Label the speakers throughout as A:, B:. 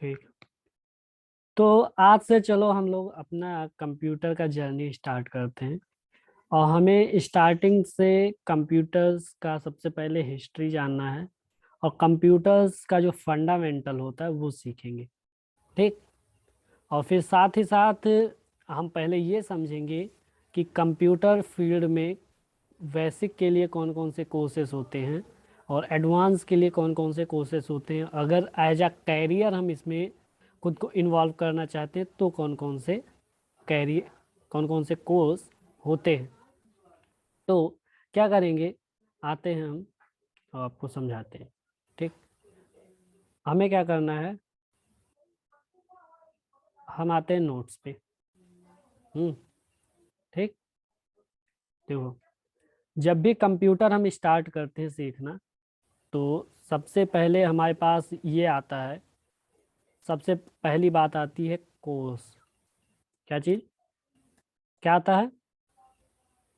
A: ठीक। तो आज से चलो हम लोग अपना कंप्यूटर का जर्नी स्टार्ट करते हैं। और हमें स्टार्टिंग से कंप्यूटर्स का सबसे पहले हिस्ट्री जानना है, और कंप्यूटर्स का जो फंडामेंटल होता है वो सीखेंगे। ठीक। और फिर साथ ही साथ हम पहले ये समझेंगे कि कंप्यूटर फील्ड में बेसिक के लिए कौन कौन से कोर्सेज होते हैं, और एडवांस के लिए कौन कौन से कोर्सेज होते हैं। अगर एज अ कैरियर हम इसमें खुद को इन्वॉल्व करना चाहते हैं तो कौन कौन से कोर्स होते हैं। तो क्या करेंगे, आते हैं हम और आपको समझाते हैं। ठीक। हमें क्या करना है, हम आते हैं नोट्स पे। ठीक। देखो, जब भी कंप्यूटर हम स्टार्ट करते हैं सीखना, तो सबसे पहले हमारे पास ये आता है, सबसे पहली बात आती है कोर्स। क्या चीज, क्या आता है?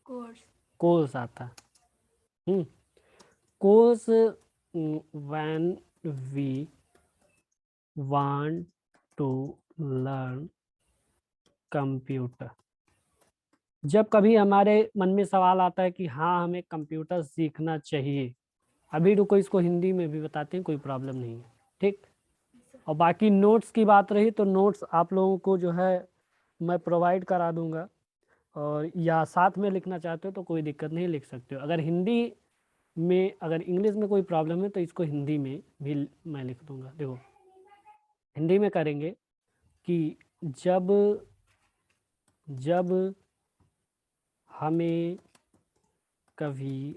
B: कोर्स।
A: कोर्स आता है। Course, when we want to learn computer. जब कभी हमारे मन में सवाल आता है कि हाँ हमें कंप्यूटर सीखना चाहिए, अभी रुको इसको हिंदी में भी बताते हैं, कोई प्रॉब्लम नहीं है। ठीक। और बाकी नोट्स की बात रही तो नोट्स आप लोगों को जो है मैं प्रोवाइड करा दूंगा, और या साथ में लिखना चाहते हो तो कोई दिक्कत नहीं, लिख सकते हो। अगर हिंदी में, अगर इंग्लिश में कोई प्रॉब्लम है तो इसको हिंदी में भी मैं लिख दूंगा। देखो, हिंदी में करेंगे कि जब जब हमें कभी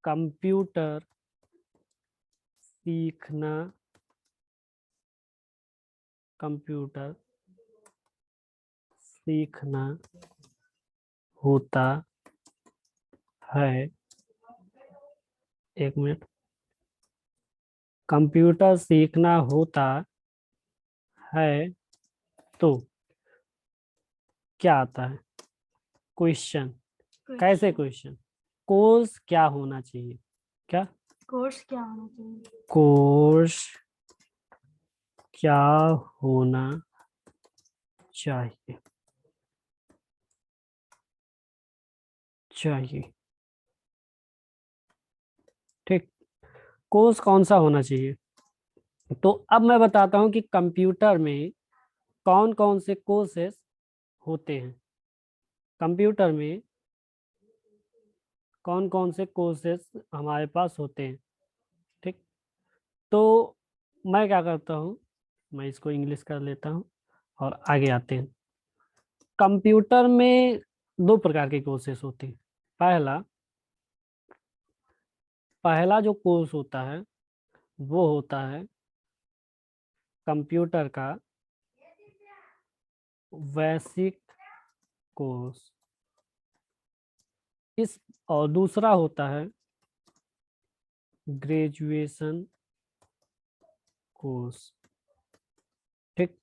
A: कंप्यूटर सीखना कंप्यूटर सीखना होता है, एक मिनट, कंप्यूटर सीखना होता है तो क्या आता है? क्वेश्चन। कैसे क्वेश्चन? कोर्स क्या होना चाहिए? क्या
B: कोर्स क्या होना चाहिए?
A: कोर्स क्या होना चाहिए चाहिए। ठीक। कोर्स कौन सा होना चाहिए? तो अब मैं बताता हूँ कि कंप्यूटर में कौन कौन से कोर्सेस होते हैं। कंप्यूटर में कौन कौन से कोर्सेस हमारे पास होते हैं। ठीक। तो मैं क्या करता हूँ, मैं इसको इंग्लिश कर लेता हूँ और आगे आते हैं। कंप्यूटर में दो प्रकार के कोर्सेस होते हैं। पहला पहला जो कोर्स होता है वो होता है कंप्यूटर का बेसिक कोर्स। इस और दूसरा होता है ग्रेजुएशन कोर्स। ठीक।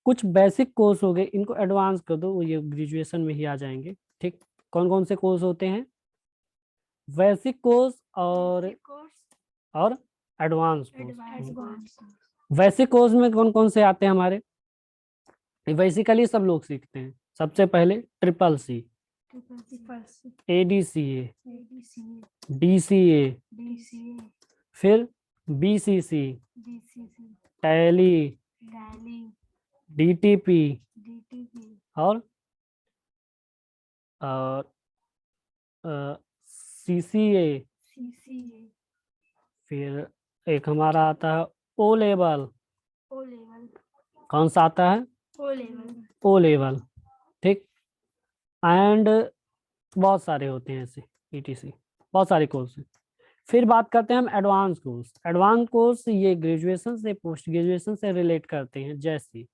A: कुछ बेसिक कोर्स हो गए, इनको एडवांस कर दो, वो ये ग्रेजुएशन में ही आ जाएंगे। ठीक। कौन कौन से कोर्स होते हैं? बेसिक कोर्स और
B: course
A: advance course.
B: Advance.
A: Basic course में कौन कौन से आते हैं हमारे? बेसिकली सब लोग सीखते हैं। सबसे पहले ट्रिपल सी, ADCA, DCA, फिर BCC, टैली, DTP, और CCA। फिर एक हमारा आता है O लेवल। कौन सा आता है? O level. ठीक। एंड बहुत सारे होते हैं ऐसे, ETC, बहुत सारे कोर्स हैं। फिर बात करते हैं हम एडवांस कोर्स। एडवांस कोर्स ये ग्रेजुएशन से पोस्ट ग्रेजुएशन से रिलेट करते हैं, जैसे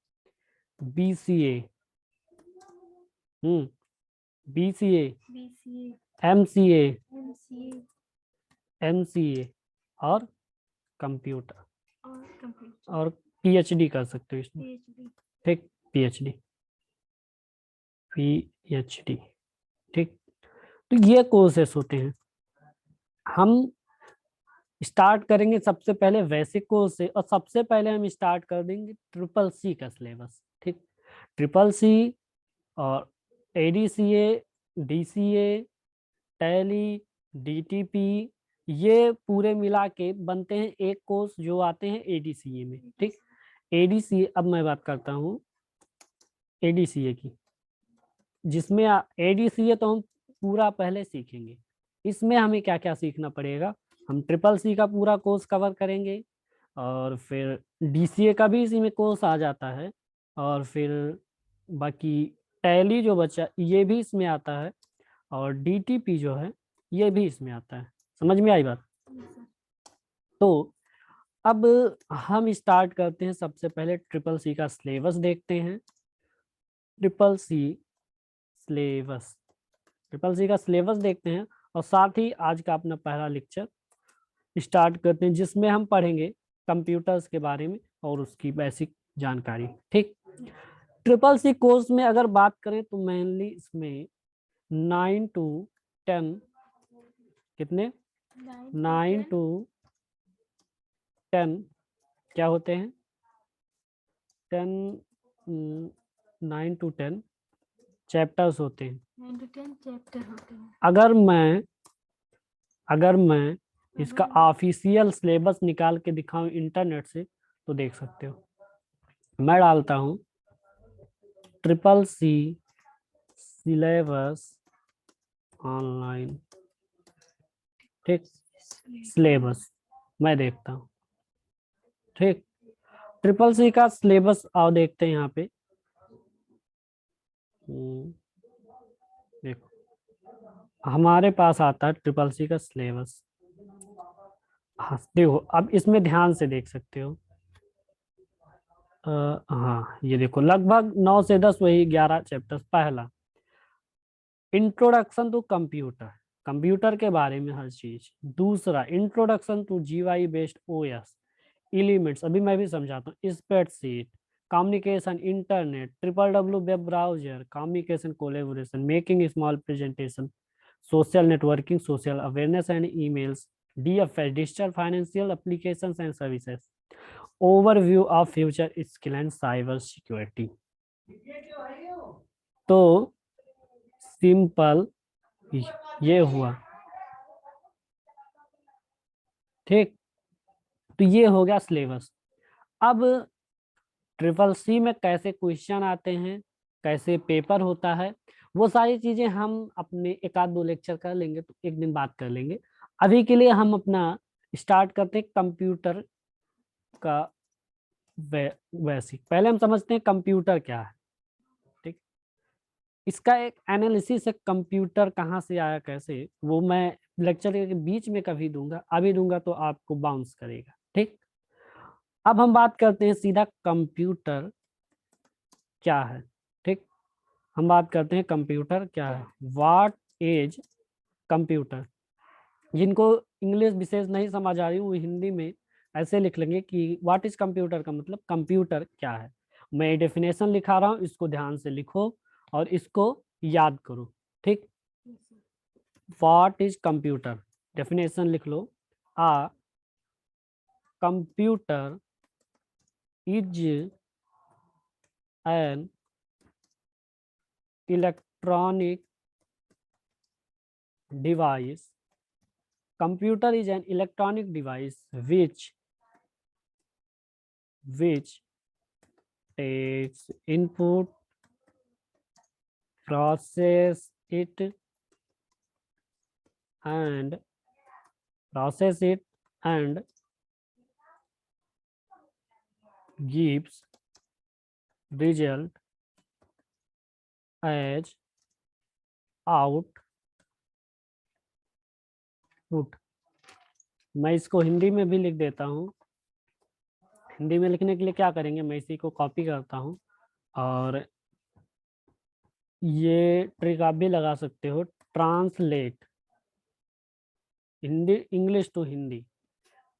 A: BCA, BCA, MCA, MCA, और कंप्यूटर, और PhD कर सकते हो इसमें। ठीक। PhD, PhD। ठीक। तो ये कोर्सेस होते हैं। हम स्टार्ट करेंगे सबसे पहले बेसिक कोर्स से, और सबसे पहले हम स्टार्ट कर देंगे ट्रिपल सी का सिलेबस। ठीक, ट्रिपल सी और एडीसीए, डीसीए, टैली, डीटीपी, ये पूरे मिला के बनते हैं एक कोर्स जो आते हैं एडीसीए में। ठीक, एडीसीए, अब मैं बात करता हूँ एडीसीए की, जिसमें एडीसीए तो हम पूरा पहले सीखेंगे। इसमें हमें क्या क्या सीखना पड़ेगा, हम ट्रिपल सी का पूरा कोर्स कवर करेंगे, और फिर डीसीए का भी इसी में कोर्स आ जाता है, और फिर बाकी टैली जो बचा ये भी इसमें आता है, और डीटीपी जो है ये भी इसमें आता है। समझ में आई बात? तो अब हम स्टार्ट करते हैं, सबसे पहले ट्रिपल सी का सिलेबस देखते हैं। Triple C syllabus, triple C का सिलेबस देखते हैं, और साथ ही आज का अपना पहला लेक्चर स्टार्ट करते हैं, जिसमें हम पढ़ेंगे कंप्यूटर्स के बारे में और उसकी बेसिक जानकारी। ठीक, ट्रिपल सी कोर्स में अगर बात करें तो मेनली इसमें 9 to 10, कितने 9 to 10 क्या होते हैं, 10 9 to 10 चैप्टर्स होते हैं।
B: 9 to 10 चैप्टर होते हैं।
A: अगर मैं इसका ऑफिशियल सिलेबस निकाल के दिखाऊं इंटरनेट से तो देख सकते हो, मैं डालता हूं ट्रिपल सी सिलेबस ऑनलाइन। ठीक, सिलेबस मैं देखता हूँ। ठीक, ट्रिपल सी का सिलेबस आओ देखते हैं यहाँ पे। देखो हमारे पास आता है ट्रिपल सी का सिलेबस। हाँ देखो, अब इसमें ध्यान से देख सकते हो। हाँ ये देखो लगभग 9 से 10 वही 11 चैप्टर्स। पहला इंट्रोडक्शन टू कंप्यूटर, कंप्यूटर के बारे में हर चीज। दूसरा introduction to GUI based OS elements, अभी मैं भी समझाता हूँ। Spreadsheet, communication, internet, triple web browser, communication, collaboration, making small presentation, social networking, social awareness and emails, DFS, digital financial applications and services, overview of future skill and cyber security. तो simple ये हुआ। ठीक, तो ये हो गया syllabus. अब triple C में कैसे क्वेश्चन आते हैं, कैसे पेपर होता है, वो सारी चीजें हम अपने एक आध दो लेक्चर कर लेंगे, तो एक दिन बात कर लेंगे। अभी के लिए हम अपना स्टार्ट करते हैं कंप्यूटर का बेसिक। पहले हम समझते हैं कंप्यूटर क्या है। ठीक, इसका एक एनालिसिस है, कंप्यूटर कहाँ से आया कैसे, वो मैं लेक्चर के बीच में कभी दूंगा, अभी दूंगा तो आपको बाउंस करेगा। ठीक, अब हम बात करते हैं सीधा कंप्यूटर क्या है। ठीक, हम बात करते हैं कंप्यूटर क्या है। What is computer. जिनको इंग्लिश विशेष नहीं समझ आ रही वो हिंदी में ऐसे लिख लेंगे कि व्हाट इज कंप्यूटर का मतलब कंप्यूटर क्या है। मैं डेफिनेशन लिखा रहा हूँ, इसको ध्यान से लिखो और इसको याद करो। ठीक, व्हाट इज कंप्यूटर, डेफिनेशन लिख लो। A computer is an electronic device. Computer is an electronic device which takes input, process it and gives result as output. मैं इसको हिंदी में भी लिख देता हूँ। हिंदी में लिखने के लिए क्या करेंगे, मैं इसी को कॉपी करता हूँ, और ये ट्रिक आप भी लगा सकते हो। Translate Hindi English to Hindi,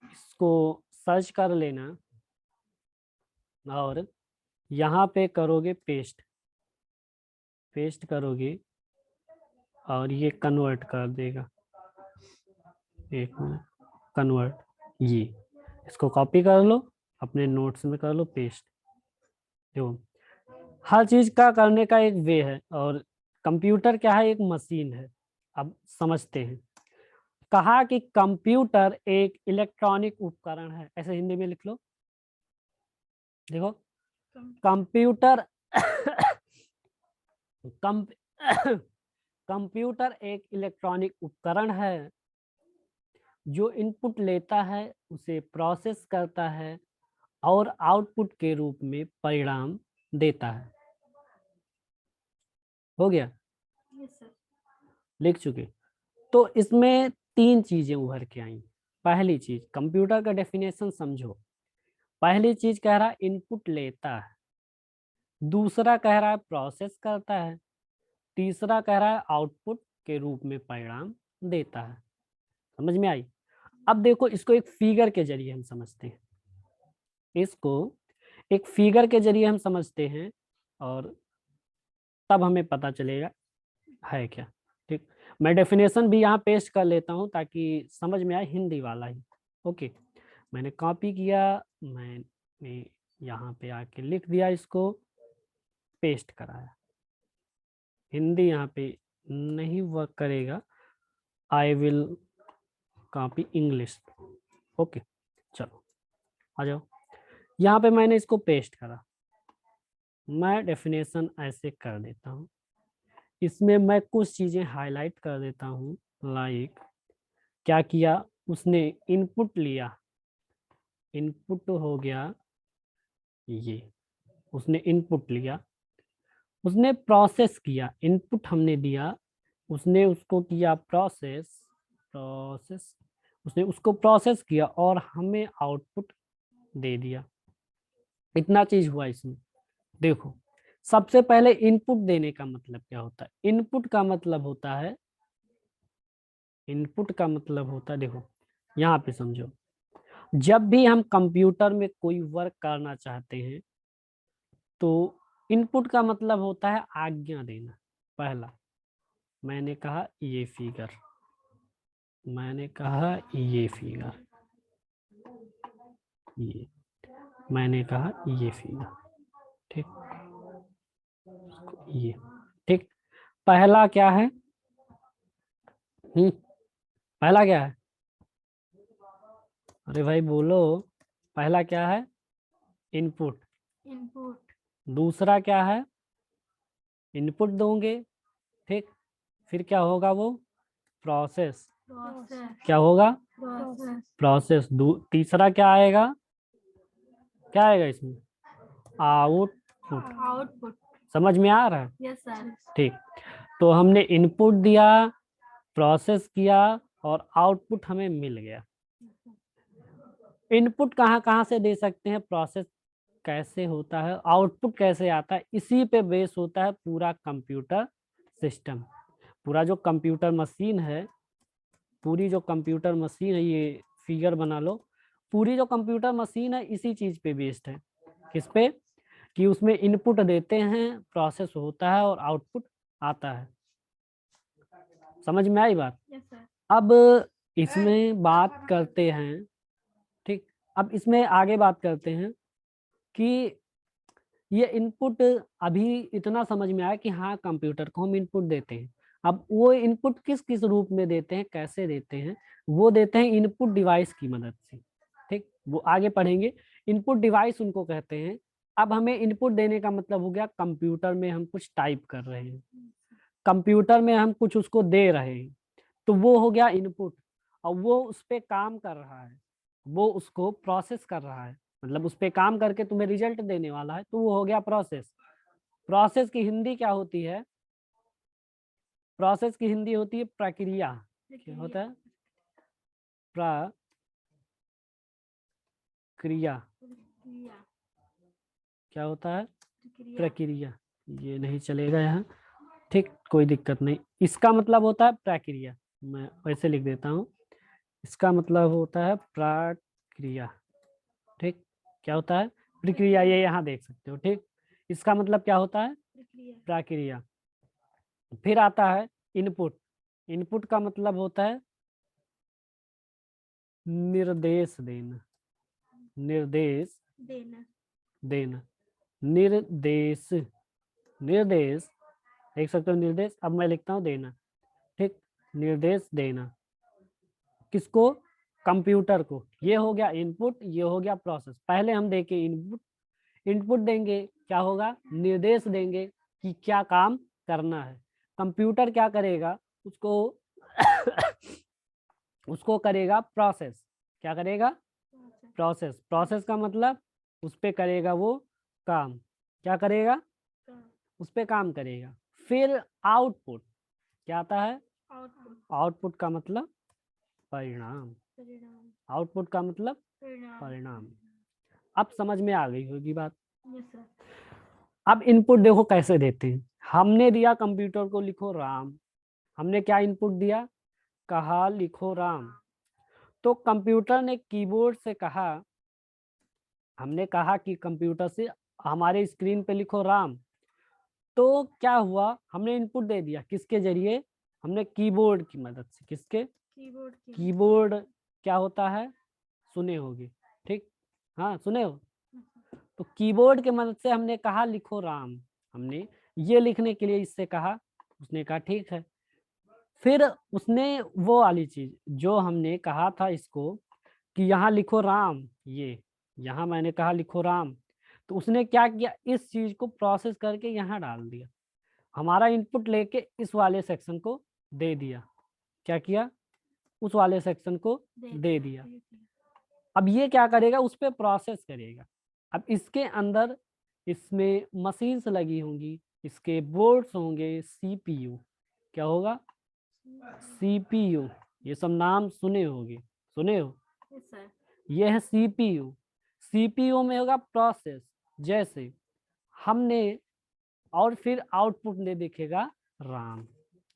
A: इसको सर्च कर लेना और यहाँ पे करोगे पेस्ट, पेस्ट करोगे और ये कन्वर्ट कर देगा। एक मिनट, कन्वर्ट ये इसको कॉपी कर लो, अपने नोट्स में कर लो पेस्ट। देखो हर चीज का करने का एक वे है, और कंप्यूटर क्या है, एक मशीन है। अब समझते हैं। कहा कि कंप्यूटर एक इलेक्ट्रॉनिक उपकरण है, ऐसे हिंदी में लिख लो। देखो कंप्यूटर कम कंप्यूटर एक इलेक्ट्रॉनिक उपकरण है जो इनपुट लेता है, उसे प्रोसेस करता है और आउटपुट के रूप में परिणाम देता है। हो गया,
B: यस सर।
A: लिख चुके। तो इसमें तीन चीजें उभर के आई। पहली चीज, कंप्यूटर का डेफिनेशन समझो। पहली चीज कह रहा है इनपुट लेता है, दूसरा कह रहा है प्रोसेस करता है, तीसरा कह रहा है आउटपुट के रूप में परिणाम देता है। समझ में आई? अब देखो इसको एक फिगर के जरिए हम समझते हैं। इसको एक फिगर के जरिए हम समझते हैं और तब हमें पता चलेगा है क्या। ठीक, मैं डेफिनेशन भी यहाँ पेस्ट कर लेता हूँ ताकि समझ में आए, हिंदी वाला ही। ओके, मैंने कॉपी किया, मैंने यहाँ पे आके लिख दिया, इसको पेस्ट कराया। हिंदी यहाँ पे नहीं वर्क करेगा, I will copy English. Okay, चलो आ जाओ। यहाँ पे मैंने इसको पेस्ट करा। मैं डेफिनेशन ऐसे कर देता हूँ, इसमें मैं कुछ चीजें हाईलाइट कर देता हूँ। लाइक क्या किया उसने, इनपुट लिया, इनपुट हो गया ये, उसने इनपुट लिया, उसने प्रोसेस किया, इनपुट हमने दिया, उसने उसको किया प्रोसेस, प्रोसेस उसने उसको प्रोसेस किया और हमें आउटपुट दे दिया। इतना चीज हुआ इसमें। देखो सबसे पहले इनपुट देने का मतलब क्या होता है? इनपुट का मतलब होता है, इनपुट का मतलब होता है, देखो यहाँ पे समझो, जब भी हम कंप्यूटर में कोई वर्क करना चाहते हैं तो इनपुट का मतलब होता है आज्ञा देना। पहला मैंने कहा ये फिगर, मैंने कहा ये फिगर, ये मैंने कहा ये फिगर, ठीक, ये ठीक। पहला क्या है? पहला क्या है? अरे भाई बोलो, पहला क्या है? इनपुट।
B: इनपुट।
A: दूसरा क्या है? इनपुट दोगे, ठीक, फिर क्या होगा? वो प्रोसेस।
B: प्रोसेस।
A: क्या होगा?
B: प्रोसेस।
A: प्रोसेस। तीसरा क्या आएगा? क्या आएगा इसमें? आउटपुट।
B: आउटपुट।
A: समझ में आ रहा है?
B: Yes sir.
A: ठीक, तो हमने इनपुट दिया, प्रोसेस किया और आउटपुट हमें मिल गया। इनपुट कहाँ कहाँ से दे सकते हैं, प्रोसेस कैसे होता है, आउटपुट कैसे आता है, इसी पे बेस होता है पूरा कंप्यूटर सिस्टम। पूरा जो कंप्यूटर मशीन है, पूरी जो कंप्यूटर मशीन है, ये फिगर बना लो, पूरी जो कंप्यूटर मशीन है इसी चीज पे बेस्ड है। किस पे? कि उसमें इनपुट देते हैं, प्रोसेस होता है और आउटपुट आता है। समझ में आई बात?
B: Yes sir.
A: अब इसमें बात करते हैं, ठीक, अब इसमें आगे बात करते हैं कि ये इनपुट, अभी इतना समझ में आया कि हाँ कंप्यूटर को हम इनपुट देते हैं। अब वो इनपुट किस किस रूप में देते हैं, कैसे देते हैं? वो देते हैं इनपुट डिवाइस की मदद से। ठीक, वो आगे पढ़ेंगे। इनपुट डिवाइस उनको कहते हैं। अब हमें इनपुट देने का मतलब हो गया कंप्यूटर में हम कुछ टाइप कर रहे हैं, कंप्यूटर में हम कुछ उसको दे रहे हैं, तो वो हो गया इनपुट। और वो उस पर काम कर रहा है, वो उसको प्रोसेस कर रहा है, मतलब उस पर काम करके तुम्हें रिजल्ट देने वाला है, तो वो हो गया प्रोसेस। प्रोसेस की हिंदी क्या होती है? प्रोसेस की हिंदी होती है प्रक्रिया। क्या होता है? प्रक्रिया। क्या होता है? प्रक्रिया। ये नहीं चलेगा यहाँ, ठीक, कोई दिक्कत नहीं। इसका मतलब होता है प्रक्रिया, मैं वैसे लिख देता हूँ। इसका मतलब होता है प्रक्रिया, ठीक। क्या होता है? प्रक्रिया, ये यहाँ देख सकते हो, ठीक। इसका मतलब क्या होता है? प्रक्रिया। फिर आता है इनपुट। इनपुट का मतलब होता है निर्देश देना, निर्देश
B: देना,
A: देना, निर्देश, निर्देश लिख सकते हो निर्देश, अब मैं लिखता हूँ देना, ठीक, निर्देश देना, किसको, कंप्यूटर को। ये हो गया इनपुट, ये हो गया प्रोसेस। पहले हम देखें इनपुट, इनपुट देंगे क्या होगा, निर्देश देंगे कि क्या काम करना है। कंप्यूटर क्या करेगा, उसको उसको करेगा प्रोसेस, क्या करेगा, प्रोसेस, प्रोसेस का मतलब उस पे करेगा वो काम, क्या करेगा, उस पे काम करेगा। फिर आउटपुट क्या आता है,
B: आउटपुट,
A: आउटपुट का मतलब परिणाम,
B: परिणाम,
A: आउटपुट का मतलब
B: परिणाम,
A: परिणाम। अब समझ में आ गई होगी बात।
B: यस सर,
A: अब इनपुट देखो कैसे देते हैं। हमने दिया कंप्यूटर को लिखो राम, हमने क्या इनपुट दिया, कहा लिखो राम। तो कंप्यूटर ने कीबोर्ड से कहा, हमने कहा कि कंप्यूटर से हमारे स्क्रीन पे लिखो राम, तो क्या हुआ, हमने इनपुट दे दिया किसके जरिए, हमने कीबोर्ड की मदद से, किसके,
B: कीबोर्ड की,
A: कीबोर्ड क्या होता है, सुने होगे, ठीक, हाँ सुने हो। तो कीबोर्ड के मदद से हमने कहा लिखो राम, हमने ये लिखने के लिए इससे कहा, उसने कहा ठीक है। फिर उसने वो वाली चीज जो हमने कहा था इसको कि यहाँ लिखो राम, ये यहाँ मैंने कहा लिखो राम, तो उसने क्या किया, इस चीज को प्रोसेस करके यहाँ डाल दिया, हमारा इनपुट लेके इस वाले सेक्शन को दे दिया, क्या किया, उस वाले सेक्शन को दे दिया। अब ये क्या करेगा, उस पर प्रोसेस करेगा। अब इसके अंदर इसमें मशीन्स लगी होंगी, इसके बोर्ड्स होंगे, सीपीयू, क्या होगा, सीपीयू, ये सब नाम सुने होंगे, सुने हो,
B: यस सर,
A: ये है सीपीयू। सीपीयू में होगा प्रोसेस, जैसे हमने, और फिर आउटपुट में दिखेगा राम,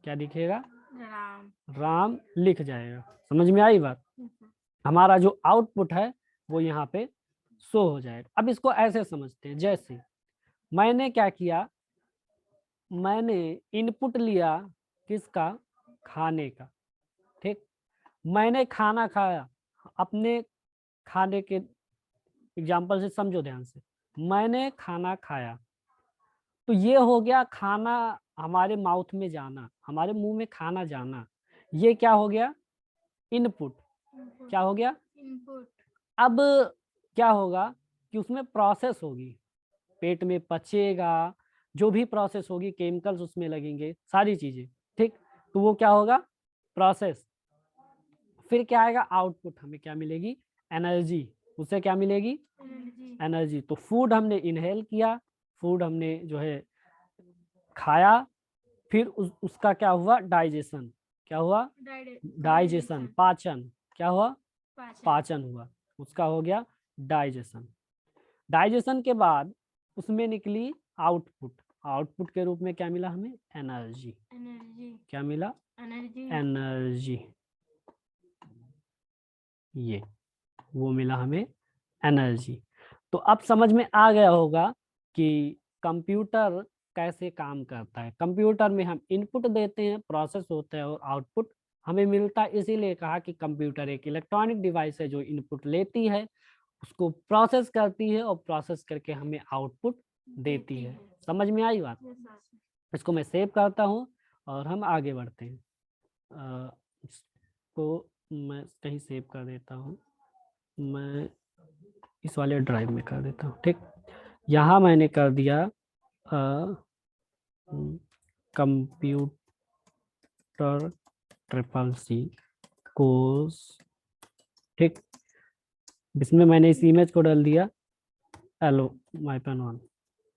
A: क्या दिखेगा,
B: राम,
A: राम लिख जाएगा। समझ में आई बात।
B: यस सर,
A: हमारा जो आउटपुट है वो यहाँ पे शो हो जाएगा। अब इसको ऐसे समझते हैं, जैसे मैंने क्या किया, मैंने इनपुट लिया किसका, खाने का, ठीक, मैंने खाना खाया, अपने खाने के एग्जाम्पल से समझो ध्यान से, मैंने खाना खाया, तो ये हो गया खाना हमारे माउथ में जाना, हमारे मुंह में खाना जाना, ये क्या हो गया, इनपुट, क्या हो गया,
B: इनपुट,
A: अब क्या होगा कि उसमें प्रोसेस होगी, पेट में पचेगा, जो भी प्रोसेस होगी, केमिकल्स उसमें लगेंगे, सारी चीजें, ठीक, तो वो क्या होगा, प्रोसेस। फिर क्या आएगा, आउटपुट, हमें क्या मिलेगी, एनर्जी, उससे क्या मिलेगी,
B: एनर्जी,
A: एनर्जी। तो फूड हमने इनहेल किया, फूड हमने जो है खाया, फिर उसका क्या हुआ, डाइजेशन, क्या हुआ, डाइजेशन, पाचन, क्या हुआ, पाचन हुआ, उसका हो गया डाइजेशन। डाइजेशन के बाद उसमें निकली आउटपुट, आउटपुट के रूप में क्या मिला हमें, एनर्जी,
B: एनर्जी,
A: क्या मिला,
B: एनर्जी,
A: एनर्जी, ये वो मिला हमें एनर्जी। तो अब समझ में आ गया होगा कि कंप्यूटर कैसे काम करता है। कंप्यूटर में हम इनपुट देते हैं, प्रोसेस होता है और आउटपुट हमें मिलता है। इसीलिए कहा कि कंप्यूटर एक इलेक्ट्रॉनिक डिवाइस है जो इनपुट लेती है, उसको प्रोसेस करती है और प्रोसेस करके हमें आउटपुट देती है। समझ में आई बात। इसको मैं सेव करता हूँ और हम आगे बढ़ते हैं। इसको मैं कहीं सेव कर देता हूँ, मैं इस वाले ड्राइव में कर देता हूँ, ठीक। यहाँ मैंने कर दिया कंप्यूटर CCC कोर्स, ठीक। इसमें मैंने इस इमेज को डाल दिया, हेलो माय पेन 1,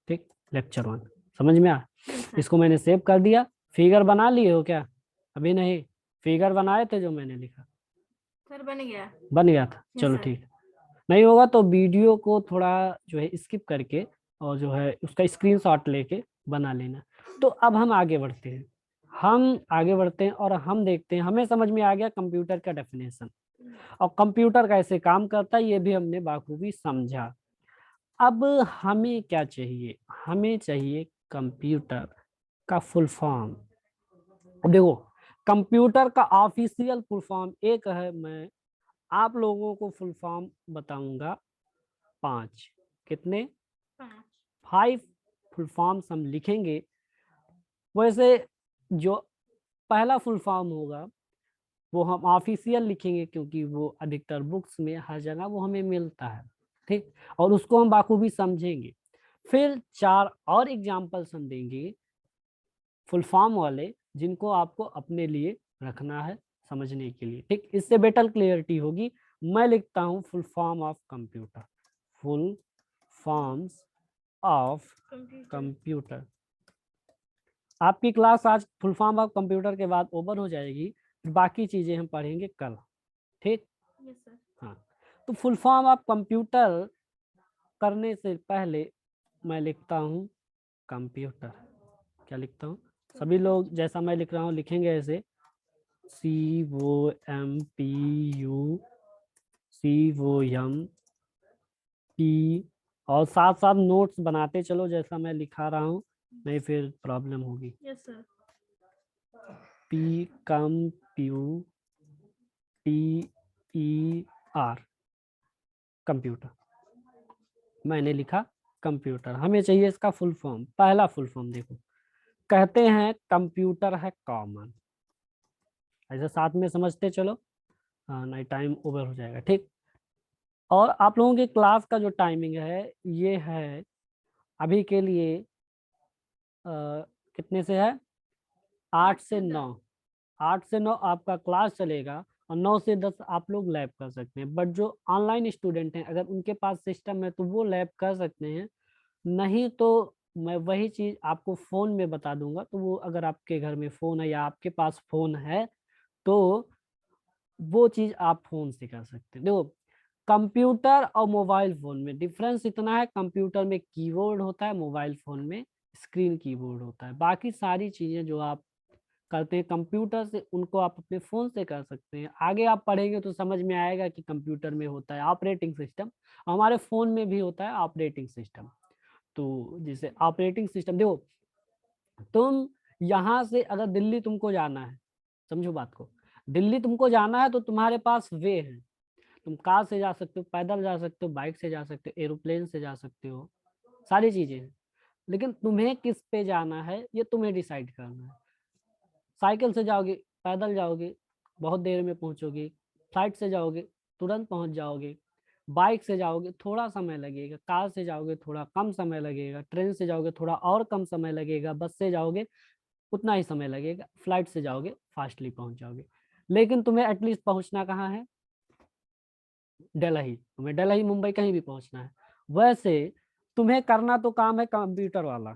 A: ठीक, लेक्चर 1। समझ में आ, इसको मैंने सेव कर दिया। फिगर बना लिए हो क्या, अभी नहीं, फिगर बनाए थे जो मैंने लिखा,
B: सर बन गया,
A: बन गया था, चलो ठीक। नहीं होगा तो वीडियो को थोड़ा जो है स्किप करके और जो है उसका स्क्रीनशॉट लेके बना लेना। तो अब हम आगे बढ़ते हैं, हम आगे बढ़ते हैं और हम देखते हैं, हमें समझ में आ गया कंप्यूटर का डेफिनेशन और कंप्यूटर कैसे काम करता है, ये भी हमने बाखूबी समझा। अब हमें क्या चाहिए, हमें चाहिए कंप्यूटर का फुल फॉर्म। अब देखो कंप्यूटर का ऑफिशियल फुल फॉर्म एक है, मैं आप लोगों को फुल फॉर्म बताऊंगा 5। कितने?
B: 5।
A: 5 फुल फॉर्म्स हम लिखेंगे। वैसे जो पहला फुल फॉर्म होगा वो हम ऑफिशियल लिखेंगे, क्योंकि वो अधिकतर बुक्स में हर जगह वो हमें मिलता है, ठीक। और उसको हम बाखूबी समझेंगे। फिर 4 और एग्जाम्पल्स हम देंगे फुल फॉर्म वाले, जिनको आपको अपने लिए रखना है समझने के लिए, ठीक। इससे बेटर क्लियरिटी होगी। मैं लिखता हूँ full form of computer. Full forms of computer. आपकी क्लास आज फुल फॉर्म ऑफ कंप्यूटर के बाद ओवर हो जाएगी, फिर बाकी चीजें हम पढ़ेंगे कल, ठीक।
B: Yes sir.
A: हाँ, तो फुल फॉर्म ऑफ कंप्यूटर करने से पहले मैं लिखता हूँ कंप्यूटर। क्या लिखता हूँ? सभी लोग जैसा मैं लिख रहा हूँ लिखेंगे ऐसे, COMPUTCOMP, और साथ साथ नोट्स बनाते चलो जैसा मैं लिखा रहा हूँ, नहीं फिर प्रॉब्लम होगी।
B: Yes sir.
A: PCOMPUTER, computer. मैंने लिखा कंप्यूटर। हमें चाहिए इसका फुल फॉर्म। पहला फुल फॉर्म देखो, कहते हैं कंप्यूटर है कॉमन। ऐसे साथ में समझते चलो, हाँ नहीं टाइम ओवर हो जाएगा, ठीक। और आप लोगों की क्लास का जो टाइमिंग है ये है अभी के लिए कितने से है? 8 से 9। 8 से 9 आपका क्लास चलेगा, और 9 से 10 आप लोग लैब कर सकते हैं। बट जो ऑनलाइन स्टूडेंट हैं अगर उनके पास सिस्टम है तो वो लैब कर सकते हैं, नहीं तो मैं वही चीज आपको फोन में बता दूंगा। तो वो अगर आपके घर में फोन है या आपके पास फोन है तो वो चीज आप फोन से कर सकते हैं। देखो, कंप्यूटर और मोबाइल फोन में डिफरेंस इतना है, कंप्यूटर में कीबोर्ड होता है, मोबाइल फोन में स्क्रीन कीबोर्ड होता है। बाकी सारी चीजें जो आप करते हैं कंप्यूटर से उनको आप अपने फोन से कर सकते हैं। आगे आप पढ़ेंगे तो समझ में आएगा कि कंप्यूटर में होता है ऑपरेटिंग सिस्टम, हमारे फोन में भी होता है ऑपरेटिंग सिस्टम। तो जैसे ऑपरेटिंग सिस्टम देखो, तुम यहाँ से अगर दिल्ली तुमको जाना है, समझो बात को, दिल्ली तुमको जाना है तो तुम्हारे पास वे है। तुम कार से जा सकते हो, पैदल जा सकते हो, बाइक से जा सकते हो, एरोप्लेन से जा सकते हो, सारी चीजें हैं। लेकिन तुम्हें किस पे जाना है ये तुम्हें डिसाइड करना है। साइकिल से जाओगे, पैदल जाओगे, बहुत देर में पहुंचोगे। फ्लाइट से जाओगे, तुरंत पहुंच जाओगे। बाइक से जाओगे थोड़ा समय लगेगा, कार से जाओगे थोड़ा कम समय लगेगा, ट्रेन से जाओगे थोड़ा और कम समय लगेगा, बस से जाओगे उतना ही समय लगेगा, फ्लाइट से जाओगे फास्टली पहुंच जाओगे। लेकिन तुम्हें एटलीस्ट पहुंचना कहाँ है? दिल्ली। तुम्हें दिल्ली मुंबई कहीं भी पहुंचना है। वैसे तुम्हें करना तो काम है कंप्यूटर वाला।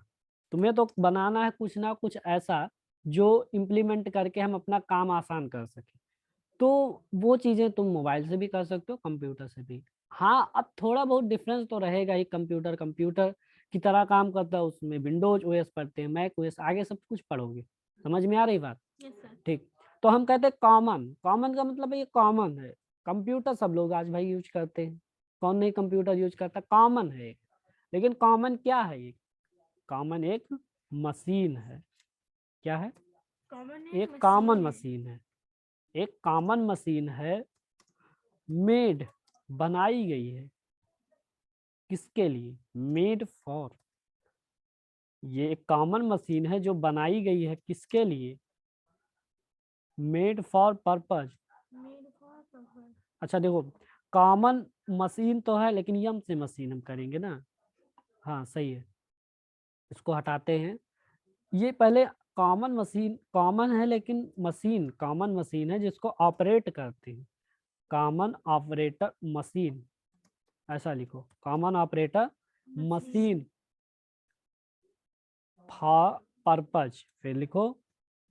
A: तुम्हें तो बनाना है कुछ ना कुछ ऐसा जो इम्प्लीमेंट करके हम अपना काम आसान कर सके। तो वो चीजें तुम मोबाइल से भी कर सकते हो, कंप्यूटर से भी। हाँ, अब थोड़ा बहुत डिफरेंस तो रहेगा ही। कंप्यूटर कंप्यूटर की तरह काम करता है, उसमें विंडोज ओएस पढ़ते हैं, मैक ओएस, आगे सब कुछ पढ़ोगे। समझ में आ रही बात?
B: Yes sir.
A: ठीक। तो हम कहते हैं कॉमन। कॉमन का मतलब है ये कॉमन है। कंप्यूटर सब लोग आज भाई यूज करते हैं, कौन नहीं कंप्यूटर यूज करता? कॉमन है। लेकिन कॉमन क्या है? ये कॉमन एक मशीन है। क्या है?
B: कॉमन एक
A: एक कॉमन
B: मशीन है।
A: मशीन है। एक कॉमन मशीन है, मेड, बनाई गई है। किसके लिए? Made for. ये एक कॉमन मशीन है जो बनाई गई है किसके लिए? Made for purpose.
B: Made for purpose.
A: अच्छा देखो, कॉमन मशीन तो है लेकिन यम से मशीन हम करेंगे ना। हाँ सही है, इसको हटाते हैं। ये पहले कॉमन मशीन, कॉमन है लेकिन मशीन, कॉमन मशीन है जिसको ऑपरेट करते हैं। कॉमन ऑपरेटर मशीन, ऐसा लिखो, common operator
B: machine.
A: Machine for purpose. फिर लिखो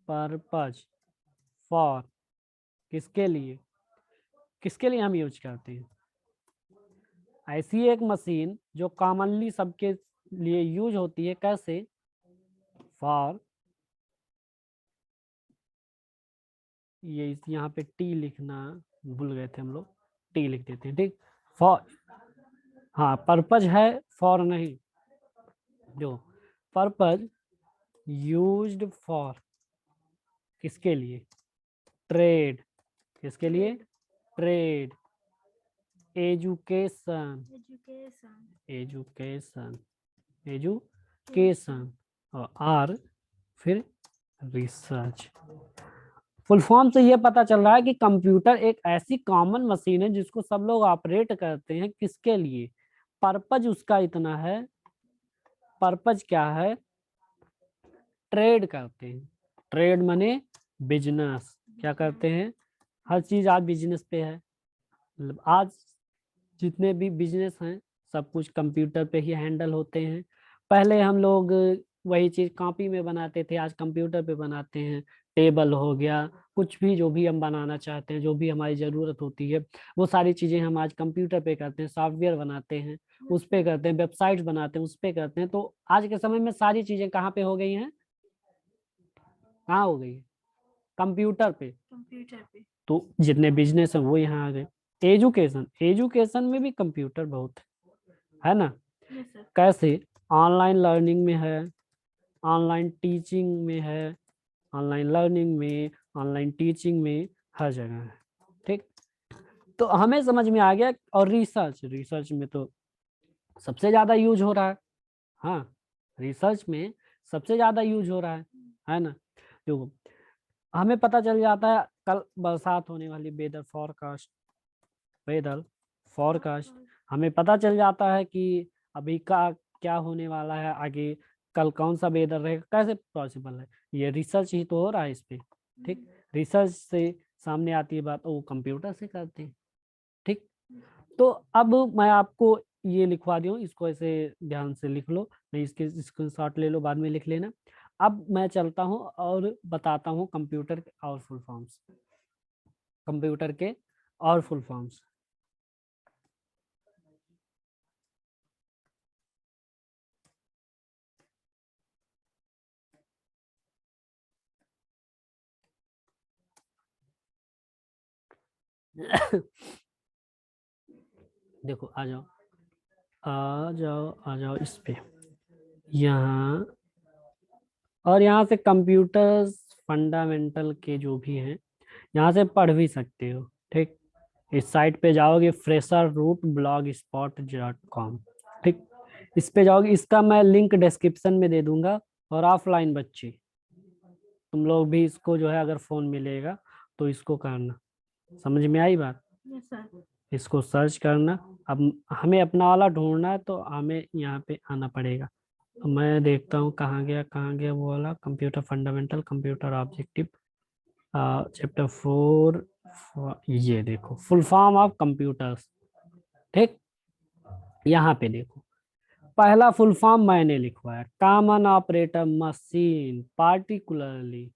A: पर्पज फॉर, किसके लिए? किसके लिए हम यूज करते हैं? ऐसी एक मशीन जो कॉमनली सबके लिए यूज होती है। कैसे? फॉर, ये यहाँ पे टी लिखना भूल गए थे हम लोग, टी लिख देते हैं, ठीक। फॉर, हाँ पर्पज है, फॉर नहीं। जो पर्पज यूज्ड फॉर, किसके लिए? ट्रेड। किसके लिए?
B: Trade.
A: Trade. Education,
B: education,
A: education, education, और आर फिर रिसर्च। फुल फॉर्म से ये पता चल रहा है कि कंप्यूटर एक ऐसी कॉमन मशीन है जिसको सब लोग ऑपरेट करते हैं। किसके लिए? पर्पज उसका इतना है, पर्पज क्या है? ट्रेड करते हैं। ट्रेड माने बिजनेस। क्या करते हैं? हर चीज आज बिजनेस पे है। मतलब आज जितने भी बिजनेस हैं सब कुछ कंप्यूटर पे ही हैंडल होते हैं। पहले हम लोग वही चीज कॉपी में बनाते थे, आज कंप्यूटर पे बनाते हैं। टेबल हो गया, कुछ भी जो भी हम बनाना चाहते हैं, जो भी हमारी जरूरत होती है, वो सारी चीजें हम आज कंप्यूटर पे करते हैं। सॉफ्टवेयर बनाते हैं उस पे करते हैं, वेबसाइट्स बनाते हैं उस पे करते हैं। तो आज के समय में सारी चीजें कहाँ पे हो गई हैं? कहाँ हो गई है? कंप्यूटर पे।
B: कंप्यूटर पे।
A: तो जितने बिजनेस हैं वो यहाँ आ गए। एजुकेशन, एजुकेशन में भी कंप्यूटर बहुत है ना?
B: Yes sir.
A: कैसे? ऑनलाइन लर्निंग में है, ऑनलाइन टीचिंग में है, ऑनलाइन लर्निंग में, ऑनलाइन टीचिंग में, हर जगह है। ठीक, तो हमें समझ में आ गया। और रिसर्च, रिसर्च में तो सबसे ज्यादा यूज हो रहा है। हाँ, रिसर्च में सबसे ज्यादा यूज हो रहा है ना? देखो, हमें पता चल जाता है कल बरसात होने वाली, वेदर फॉरकास्ट, वेदर फॉरकास्ट। हमें पता चल जाता है कि अभी का क्या होने वाला है, आगे कल कौन सा वेदर रहेगा। कैसे पॉसिबल है? ये रिसर्च ही तो हो रहा है इस पे। ठीक, रिसर्च से सामने आती है बात, वो कंप्यूटर से करते हैं। ठीक, तो अब मैं आपको ये लिखवा दूँ, इसको ऐसे ध्यान से लिख लो, नहीं इसके स्क्रीनशॉट ले लो, बाद में लिख लेना। अब मैं चलता हूँ और बताता हूँ कंप्यूटर के और फुल फॉर्म्स, कंप्यूटर के और फुल फॉर्म्स। देखो, आ जाओ आ जाओ आ जाओ इस पे, यहाँ। और यहाँ से कंप्यूटर फंडामेंटल के जो भी हैं यहाँ से पढ़ भी सकते हो। ठीक, इस साइट पे जाओगे fresher route blog spot dot com. ठीक, इस पे जाओगे, इसका मैं लिंक डिस्क्रिप्शन में दे दूंगा। और ऑफलाइन बच्चे तुम लोग भी इसको जो है, अगर फोन मिलेगा तो इसको करना। समझ में आई बात?
B: Yes sir.
A: इसको सर्च करना। अब हमें अपना वाला ढूंढना है तो हमें यहाँ पे आना पड़ेगा। तो मैं देखता हूँ कहाँ गया वो वाला, computer fundamental, computer objective, chapter 4। ये देखो, फुल फॉर्म ऑफ कंप्यूटर्स। ठीक, यहाँ पे देखो, पहला फुल फॉर्म मैंने लिखवाया, कॉमन ऑपरेटर मशीन पार्टिकुलरली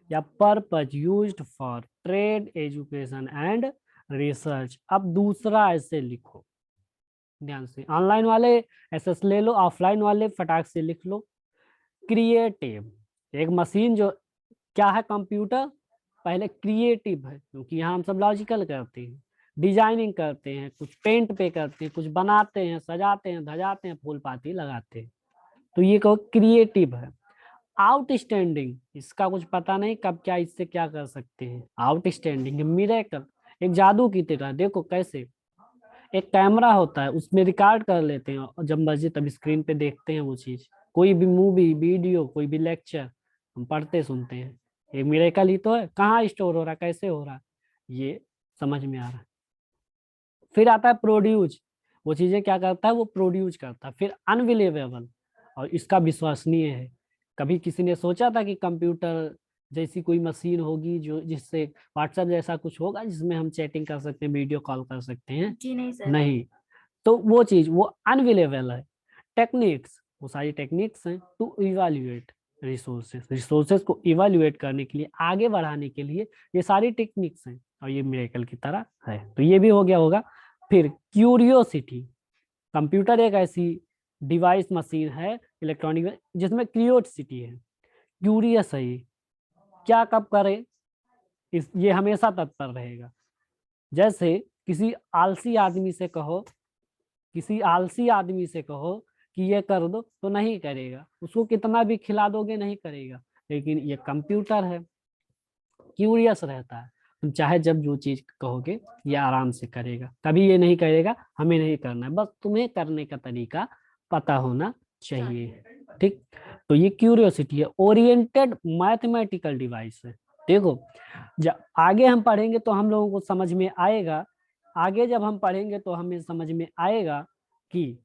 A: या purpose used for trade, education and research. अब दूसरा ऐसे लिखो, ध्यान से। ऑनलाइन वाले ऐसे ले लो, ऑफलाइन वाले फटाक से लिख लो। क्रिएटिव, एक मशीन जो, क्या है कंप्यूटर? पहले क्रिएटिव है, क्योंकि यहाँ हम सब लॉजिकल करते हैं, डिजाइनिंग करते हैं, कुछ पेंट पे करते हैं, कुछ बनाते हैं, सजाते हैं, धजाते हैं, फूल पाती लगाते हैं। तो ये कहो क्रिएटिव है। आउटस्टैंडिंग, इसका कुछ पता नहीं कब क्या इससे क्या कर सकते हैं। आउटस्टैंडिंग, मिरेकल, एक जादू की तरह। देखो कैसे, एक कैमरा होता है उसमें रिकॉर्ड कर लेते हैं, और जब मर्जी तब स्क्रीन पे देखते हैं वो चीज। कोई भी मूवी, वीडियो, कोई भी लेक्चर हम पढ़ते सुनते हैं। ये मिरेकल ही तो है। कहाँ स्टोर हो रहा है, कैसे हो रहा है, ये समझ में आ रहा है। फिर आता है प्रोड्यूस, वो चीजें क्या करता है, वो प्रोड्यूस करता है। फिर अनबिलीवेबल, और इसका विश्वसनीय है। कभी किसी ने सोचा था कि कंप्यूटर जैसी कोई मशीन होगी जो, जिससे व्हाट्सएप जैसा कुछ होगा जिसमें हम चैटिंग कर सकते हैं, वीडियो कॉल कर सकते हैं?
B: जी नहीं सर।
A: नहीं। तो वो चीज वो अनबिलीवेबल है। टेक्निक्स, वो सारी टेक्निक्स हैं टू इवेल्युएट रिसोर्सेज, रिसोर्सेज को इवेल्युएट करने के लिए, आगे बढ़ाने के लिए, ये सारी टेक्निक्स हैं। और ये मिरेकल की तरह है। तो ये भी हो गया होगा। फिर क्यूरियोसिटी, कंप्यूटर एक ऐसी डिवाइस मशीन है इलेक्ट्रॉनिक जिसमें क्यूरियोसिटी है, क्यूरियस है ये, क्या कब करे, इस ये हमेशा तत्पर रहेगा। जैसे किसी आलसी आदमी से कहो, किसी आलसी आदमी से कहो कि ये कर दो तो नहीं करेगा, उसको कितना भी खिला दोगे नहीं करेगा। लेकिन ये कंप्यूटर है, क्यूरियस रहता है, तुम चाहे जब जो चीज कहोगे ये आराम से करेगा, कभी ये नहीं करेगा हमें नहीं करना है, बस तुम्हें करने का तरीका पता होना चाहिए। ठीक, तो ये क्यूरियोसिटी है। ओरिएंटेड मैथमेटिकल डिवाइस है। देखो, जब आगे हम पढ़ेंगे तो हम लोगों को समझ में आएगा, आगे जब हम पढ़ेंगे तो हमें समझ में आएगा कि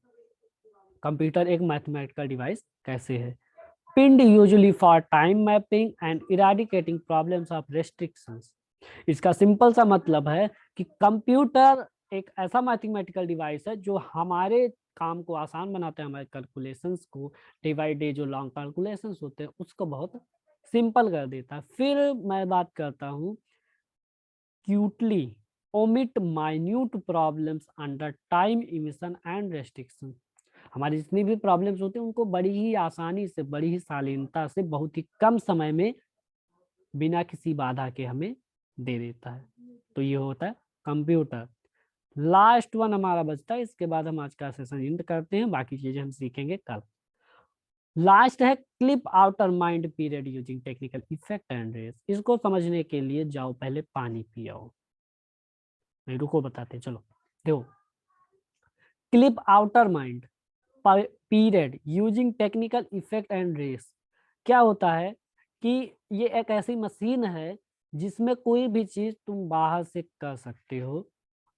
A: कंप्यूटर एक मैथमेटिकल डिवाइस कैसे है। पिंड usually for time mapping and eradicating problems of restrictions. इसका सिंपल सा मतलब है कि कंप्यूटर एक ऐसा मैथमेटिकल डिवाइस है जो हमारे काम को आसान बनाता है, हमारे कैलकुलेशंस को, डे बाई डे जो लॉन्ग कैलकुलेशंस होते हैं उसको बहुत सिंपल कर देता है। फिर मैं बात करता हूँ cutely omit minute problems under time emission and restriction. हमारी जितनी भी प्रॉब्लम्स होती हैं उनको बड़ी ही आसानी से, बड़ी ही शालीनता से, बहुत ही कम समय में, बिना किसी बाधा के हमें दे देता है। तो ये होता है कंप्यूटर। लास्ट वन हमारा बचता है, इसके बाद हम आज का सेशन एंड करते हैं, बाकी चीजें हम सीखेंगे कल। लास्ट है clip outer mind period using technical effect and race. इसको समझने के लिए जाओ पहले पानी पियाओ। नहीं रुको, बताते हैं, चलो देखो। Clip outer mind period using technical effect and race क्या होता है कि ये एक ऐसी मशीन है जिसमें कोई भी चीज तुम बाहर से कर सकते हो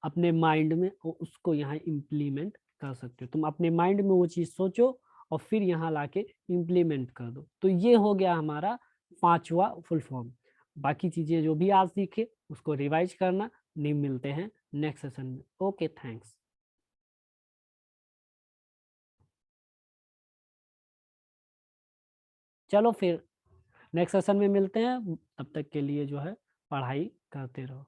A: अपने माइंड में, और उसको यहाँ इम्प्लीमेंट कर सकते हो। तुम अपने माइंड में वो चीज सोचो और फिर यहाँ लाके इम्प्लीमेंट कर दो। तो ये हो गया हमारा पांचवा फुल फॉर्म। बाकी चीजें जो भी आज सीखे उसको रिवाइज करना। नहीं, मिलते हैं नेक्स्ट सेशन में। Okay, thanks. चलो फिर नेक्स्ट सेशन में मिलते हैं, तब तक के लिए जो है पढ़ाई करते रहो।